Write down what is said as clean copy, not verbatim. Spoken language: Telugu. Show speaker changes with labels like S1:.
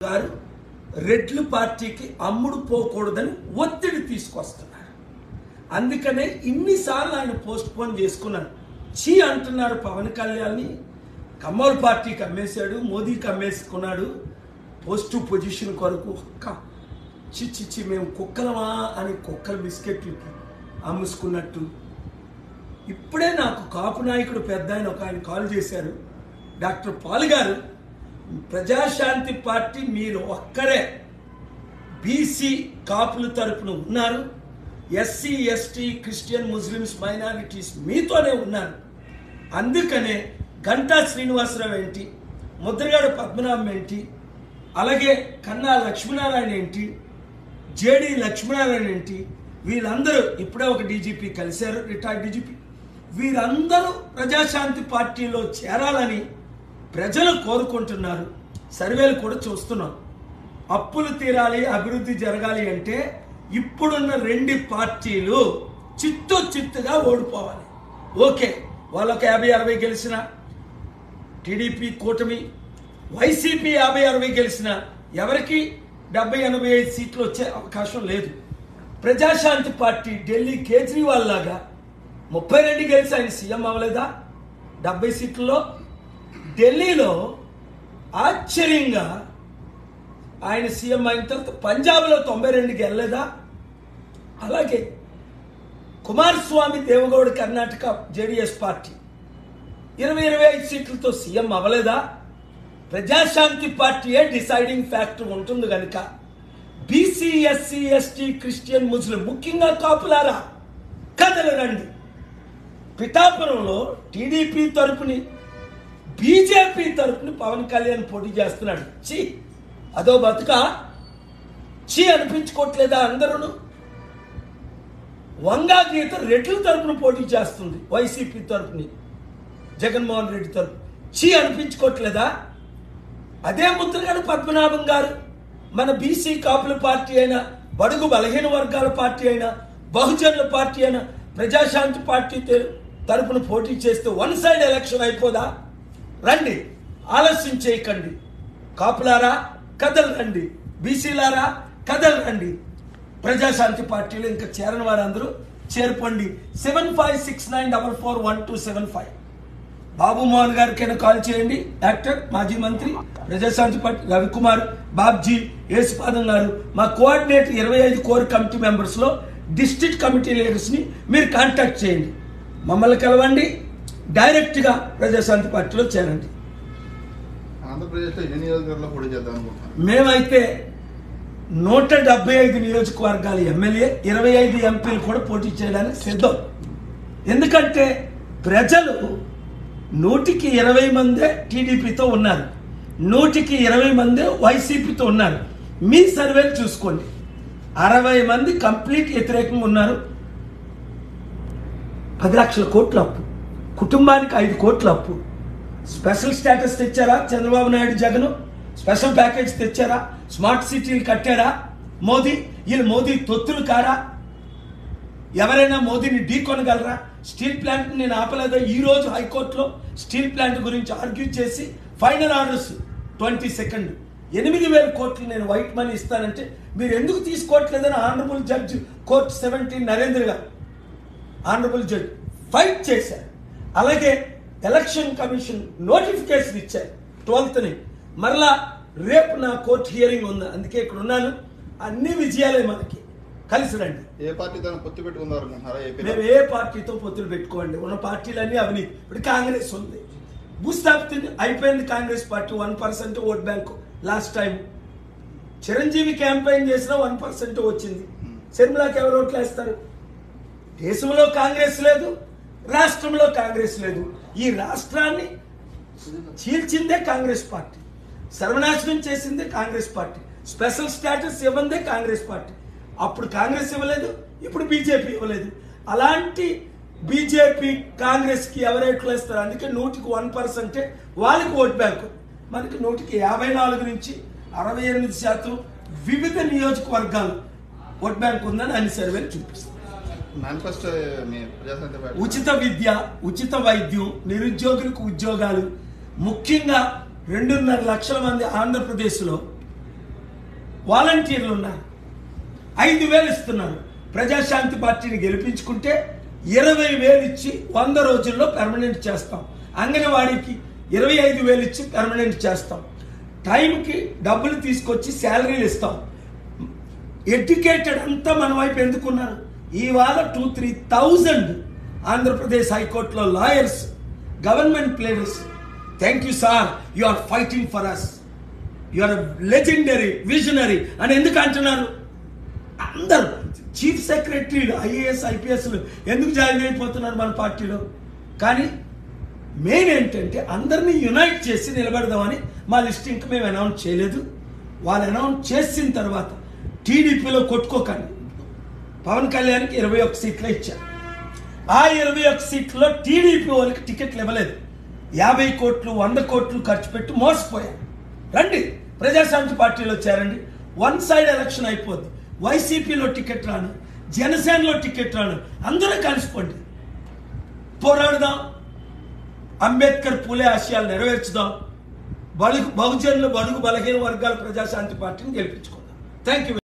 S1: గారు రెడ్లు పార్టీకి అమ్ముడు పోకూడదని ఒత్తిడి తీసుకొస్తున్నారు. అందుకనే ఇన్నిసార్లు ఆయన పోస్ట్ పోన్ చేసుకున్నారు. చీ అంటున్నారు పవన్ కళ్యాణ్ని. కమ్మోల్ పార్టీకి అమ్మేశాడు, మోదీకి అమ్మేసుకున్నాడు పోస్ట్ పొజిషన్ కొరకు. చిచ్చి మేము కుక్కలమా అని కుక్కల బిస్కెట్లకి అమ్ముసుకున్నట్టు. ఇప్పుడే నాకు కాపు నాయకుడు పెద్ద ఆయన కాల్ చేశారు. డాక్టర్ పాల్ గారు, ప్రజాశాంతి పార్టీ మీరు ఒక్కరే బీసీ కాపుల తరపున ఉన్నారు, SC ST Christian Muslims minorities మీతోనే ఉన్నారు. అందుకనే గంటా శ్రీనివాసరావు ఏంటి, ముద్రగడ పద్మనాభం ఏంటి, అలాగే కన్నా లక్ష్మీనారాయణ ఏంటి, జేడి లక్ష్మీనారాయణ ఏంటి, వీళ్ళందరూ ఇప్పుడే ఒక డీజీపీ కలిశారు, రిటైర్డ్ డీజీపీ. వీరందరూ ప్రజాశాంతి పార్టీలో చేరాలని ప్రజలు కోరుకుంటున్నారు. సర్వేలు కూడా చూస్తున్నాం. అప్పులు తీరాలి, అభివృద్ధి జరగాలి అంటే ఇప్పుడున్న రెండు పార్టీలు చిత్తుగా ఓడిపోవాలి. ఓకే, వాళ్ళొక 50-60 గెలిచిన టీడీపీ కూటమి, వైసీపీ 50-60 గెలిచిన ఎవరికి 70-85 సీట్లు వచ్చే అవకాశం లేదు. ప్రజాశాంతి పార్టీ ఢిల్లీ కేజ్రీవాల్ లాగా 32 గెలిచి ఆయన సీఎం అవ్వలేదా 70 సీట్లలో? ఢిల్లీలో ఆశ్చర్యంగా ఆయన సీఎం అయిన తర్వాత పంజాబ్లో 92 గెలలేదా? అలాగే కుమారస్వామి దేవగౌడ కర్ణాటక జేడీఎస్ పార్టీ 20-25 సీట్లతో సీఎం అవ్వలేదా? ప్రజాశాంతి పార్టీయే డిసైడింగ్ ఫ్యాక్టర్ ఉంటుంది కనుక బీసీ ఎస్సీ ఎస్టీ క్రిస్టియన్ ముస్లిం ముఖ్యంగా కాపులారా కథలు రండి. పిఠాపురంలో టీడీపీ తరపుని బీజేపీ తరపుని పవన్ కళ్యాణ్ పోటీ చేస్తున్నాడు. చీ, అదో బతుక చీ అనిపించుకోవట్లేదా అందరూ? వంగా గీత రెడ్ల తరపున పోటీ చేస్తుంది, వైసీపీ తరపుని జగన్మోహన్ రెడ్డి తరపు. చీ అనిపించుకోవట్లేదా? అదే ముద్రగడ పద్మనాభం గారు మన బీసీ కాపుల పార్టీ అయినా, బడుగు బలహీన వర్గాల పార్టీ అయినా, బహుజనుల పార్టీ అయినా ప్రజాశాంతి పార్టీ తరపున పోటీ చేస్తే వన్ సైడ్ ఎలక్షన్ అయిపోదా? రండి, ఆలస్యం చేయకండి. కాపులారా కథలు రండి, బీసీలారా కథలు రండి. ప్రజాశాంతి పార్టీలో ఇంకా చేరని వారందరూ చేరుకోండి. 7569441275. బాబు మోహన్ గారికైనా కాల్ చేయండి. యాక్టర్, మాజీ మంత్రి, ప్రజాశాంతి పార్టీ రవికుమార్, బాబ్జీ, యేసుపాదం గారు మా కోఆర్డినేటర్ 25 కోర్ కమిటీ మెంబర్స్లో డిస్ట్రిక్ట్ కమిటీ లీడర్స్ని మీరు కాంటాక్ట్ చేయండి. మమ్మల్ని కలవండి, డైరెక్ట్గా ప్రజాశాంతి పార్టీలో చేరండి.
S2: ఆంధ్రప్రదేశ్లో ఎన్ని నియోజకవర్గాల్లో పోటీ చేద్దాం అనుకుంటున్నాం?
S1: మేమైతే 175 నియోజకవర్గాలు ఎమ్మెల్యే, 25 ఎంపీలు కూడా పోటీ చేయడానికి సిద్ధం. ఎందుకంటే ప్రజలు 100కి 20 మందే టీడీపీతో ఉన్నారు, 100కి 20 మందే వైసీపీతో ఉన్నారు. మీ సర్వేలు చూసుకోండి, 60 మంది కంప్లీట్ వ్యతిరేకంగా ఉన్నారు. 10 లక్షల కోట్ల అప్పు, కుటుంబానికి 5 కోట్ల అప్పు. స్పెషల్ స్టేటస్ తెచ్చారా చంద్రబాబు నాయుడు జగన్? స్పెషల్ ప్యాకేజ్ తెచ్చారా? స్మార్ట్ సిటీలు కట్టారా మోదీ? వీళ్ళు మోదీ తొత్తులు కారా? ఎవరైనా మోదీని ఢీకొనగలరా? స్టీల్ ప్లాంట్ నేను ఆపలేదా? ఈరోజు హైకోర్టులో స్టీల్ ప్లాంట్ గురించి ఆర్గ్యూ చేసి ఫైనల్ ఆర్డర్స్ 22nd 8,000 కోట్లు నేను వైట్ మనీ ఇస్తానంటే మీరు ఎందుకు తీసుకోవట్లేదని ఆనరబుల్ జడ్జి కోర్టు 17 నరేంద్ర గారు ఆనరబుల్ జడ్జి ఫైట్ చేశారు. అలాగే ఎలక్షన్ కమిషన్ నోటిఫికేషన్ ఇచ్చారు 12th. మరలా రేపు నా కోర్టు హియరింగ్ ఉంది, అందుకే ఇక్కడ ఉన్నాను. అన్ని విజయాలే మనకి. కలిసి రండి.
S2: ఏ పార్టీతో పొత్తు పెట్టుకున్నారు?
S1: మేము ఏ పార్టీతో పొత్తులు పెట్టుకోండి. ఉన్న పార్టీలన్నీ అవినీతి. ఇప్పుడు కాంగ్రెస్ ఉంది, భూస్థాపిత అయిపోయింది Congress party. 1% vote bank. Last time Chiranjeevi campaign చేసినా 1% వచ్చింది. శర్మిలాకి ఎవరు ఓట్లు వేస్తారు? దేశంలో కాంగ్రెస్ లేదు, రాష్ట్రంలో కాంగ్రెస్ లేదు. ఈ రాష్ట్రాన్ని చీల్చిందే కాంగ్రెస్ పార్టీ, సర్వనాశనం చేసిందే కాంగ్రెస్ పార్టీ, స్పెషల్ స్టేటస్ ఇవ్వందే కాంగ్రెస్ పార్టీ. అప్పుడు కాంగ్రెస్ ఇవ్వలేదు, ఇప్పుడు బీజేపీ ఇవ్వలేదు. అలాంటి బీజేపీ కాంగ్రెస్కి ఎవరైట్లు వేస్తారు? అందుకే 100కి 1% వాళ్ళకి ఓట్ బ్యాంకు. మనకి 100కి 54 నుంచి 68% వివిధ నియోజకవర్గాలు ఓట్ బ్యాంక్ ఉందని అన్ని సర్వేలు చూపిస్తారు. ఉచిత విద్య, ఉచిత వైద్యం, నిరుద్యోగులకు ఉద్యోగాలు, ముఖ్యంగా 2.5 లక్షల మంది ఆంధ్రప్రదేశ్లో వాలంటీర్లు ఉన్నారు, 5,000 ఇస్తున్నారు. ప్రజాశాంతి పార్టీని గెలిపించుకుంటే 20,000 ఇచ్చి 100 రోజుల్లో పెర్మనెంట్ చేస్తాం. అంగన్వాడీకి 25,000 ఇచ్చి పెర్మనెంట్ చేస్తాం. టైంకి డబ్బులు తీసుకొచ్చి శాలరీలు ఇస్తాం. ఎడ్యుకేటెడ్ అంతా మన వైపు ఎందుకున్నారు? ఇవాళ 2-3,000 ఆంధ్రప్రదేశ్ హైకోర్టులో lawyers, government players. Thank you sir, you are fighting for us, you are legendary visionary అని ఎందుకు అంటున్నారు? అందరు చీఫ్ సెక్రటరీలు, ఐఏఎస్ ఐపీఎస్లు ఎందుకు జాయిన్ అయిపోతున్నారు మన పార్టీలో? కానీ మెయిన్ ఏంటంటే అందరినీ యునైట్ చేసి నిలబెడదామని మా లిస్ట్ ఇంకా మేము అనౌన్స్ చేయలేదు. వాళ్ళు అనౌన్స్ చేసిన తర్వాత టీడీపీలో కొట్టుకోకండి. పవన్ కళ్యాణ్కి 21 సీట్లు ఇచ్చారు. ఆ 21 సీట్లలో టీడీపీ వాళ్ళకి టికెట్లు ఇవ్వలేదు. 50 కోట్లు 100 కోట్లు ఖర్చు పెట్టి మోసపోయారు. రండి, ప్రజాశాంతి పార్టీలో చేరండి. 1 సైడ్ ఎలక్షన్ అయిపోద్ది. వైసీపీలో టికెట్ రాను, జనసేనలో టికెట్ రాను, అందరూ కలిసిపోండి, పోరాడదాం. అంబేద్కర్ పూలే ఆశయాలు నెరవేర్చుదాం. బడుగు బహుజనులు, బడుగు బలహీన వర్గాల ప్రజాశాంతి పార్టీని గెలిపించుకుందాం. Thank you.